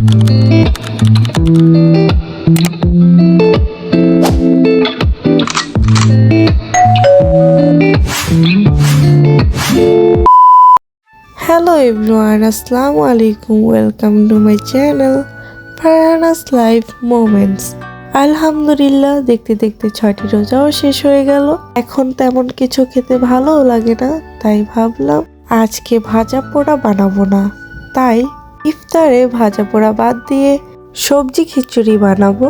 Hello everyone, Assalamu alaikum. Welcome to my channel Farhana's Life Moments. আলহামদুলিল্লাহ, দেখতে দেখতে 6টি রোজাও শেষ হয়ে গেল। এখন তেমন কিছু খেতে ভালোও লাগে না, তাই ভাবলাম আজকে ভাজা পোড়া বানাবো না। তাই ইফতারে ভাজা পোড়া বাদ দিয়ে সবজি খিচুড়ি বানাবো।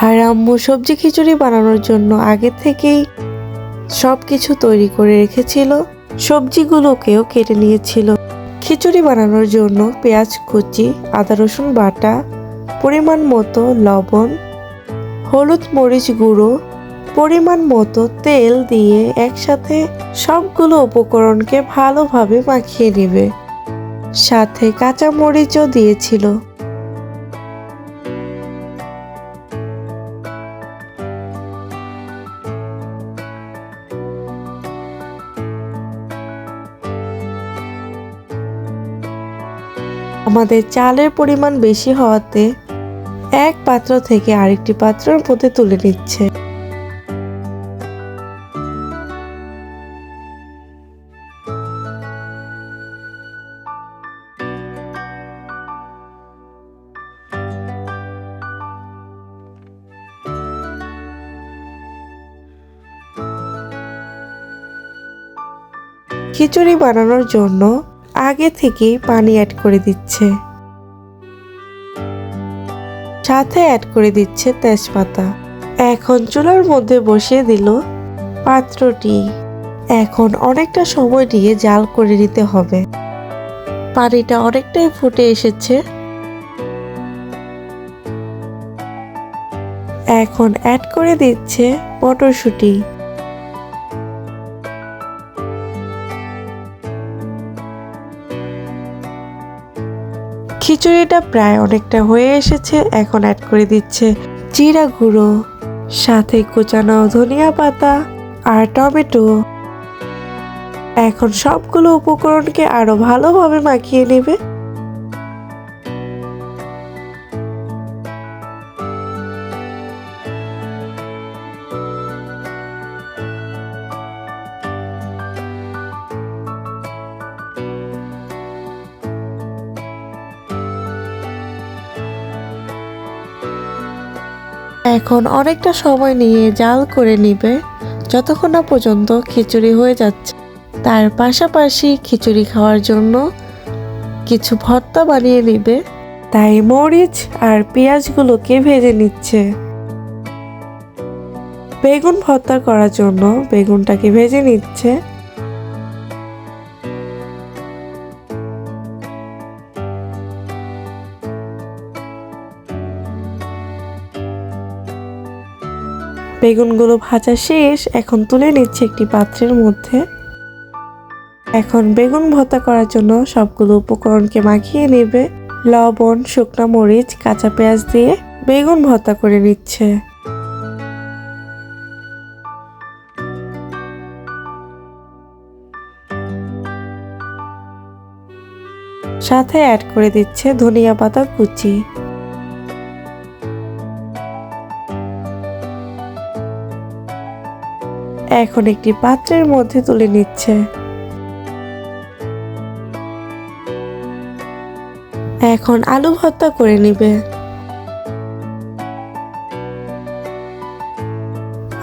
আর আম্মু সবজি খিচুড়ি বানানোর জন্য আগে থেকেই সব কিছু তৈরি করে রেখেছিল, সবজিগুলোকেও কেটে নিয়েছিল। খিচুড়ি বানানোর জন্য পেঁয়াজ কুচি, আদা রসুন বাটা, পরিমাণ মতো লবণ, হলুদ মরিচ গুঁড়ো, পরিমাণ মতো তেল দিয়ে একসাথে সবগুলো উপকরণকে ভালোভাবে মাখিয়ে নেবে। সাথে কাঁচা মরিচও দিয়েছিল। আমাদের চালের পরিমাণ বেশি হওয়াতে এক পাত্র থেকে আরেকটি পাত্রের মধ্যে তুলে নিচ্ছে। খিচুড়ি বানানোর জন্য আগে থেকেই পানি অ্যাড করে দিচ্ছে, সাথে অ্যাড করে দিচ্ছে তেজপাতা। এখন চুলার মধ্যে বসিয়ে দিল পাত্রটি। এখন অনেকটা সময় নিয়ে জাল করে নিতে হবে। পানিটা অনেকটাই ফুটে এসেছে। এখন অ্যাড করে দিচ্ছে মটরশুঁটি। খিচুড়িটা প্রায় অনেকটা হয়ে এসেছে। এখন অ্যাড করে দিচ্ছে জিরা গুঁড়ো, সাথে কুচানো ধনিয়া পাতা আর টমেটো। এখন সবগুলো উপকরণকে আরো ভালোভাবে মাখিয়ে নেবে। এখন অনেকটা সময় নিয়ে জাল করে নিবে, যতক্ষণ না পর্যন্ত খিচুড়ি হয়ে যাচ্ছে। তার পাশাপাশি খিচুড়ি খাওয়ার জন্য কিছু ভর্তা বানিয়ে নিবে, তাই মরিচ আর পেঁয়াজগুলোকে ভেজে নিচ্ছে। বেগুন ভর্তা করার জন্য বেগুনটাকে ভেজে নিচ্ছে। বেগুনগুলো ভাজা শেষ। এখন তুলে নিচ্ছে একটি পাত্রের মধ্যে। এখন বেগুন ভর্তা করার জন্য সবগুলো উপকরণকে মাখিয়ে নেবে। লবণ, শুকনো মরিচ, কাঁচা পেঁয়াজ দিয়ে বেগুন ভর্তা করে নিচ্ছে। সাথে অ্যাড করে দিচ্ছে ধনিয়া পাতা কুচি। এখন একটি পাত্রের মধ্যে তুলে নিচ্ছে। এখন আলু ভর্তা করে নিবে।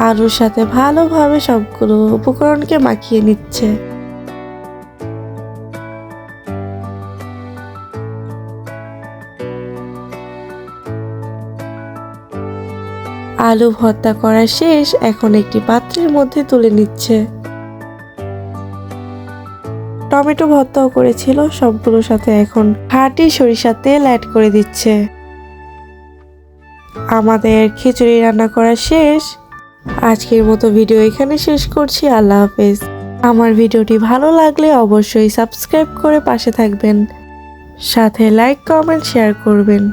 আলুর সাথে ভালোভাবে সবগুলো উপকরণকে মাখিয়ে নিচ্ছে। আলু ভর্তা করা শেষ। এখন একটি পাত্রের মধ্যে তুলে নিচ্ছে। টমেটো ভর্তাও করেছিল, সবগুলোর সাথে এখন খাঁটি সরিষার তেল অ্যাড করে দিচ্ছে। আমাদের খিচুড়ি রান্না করা শেষ। আজকের মতো ভিডিও এখানে শেষ করছি। আল্লাহ হাফেজ। আমার ভিডিওটি ভালো লাগলে অবশ্যই সাবস্ক্রাইব করে পাশে থাকবেন, সাথে লাইক, কমেন্ট, শেয়ার করবেন।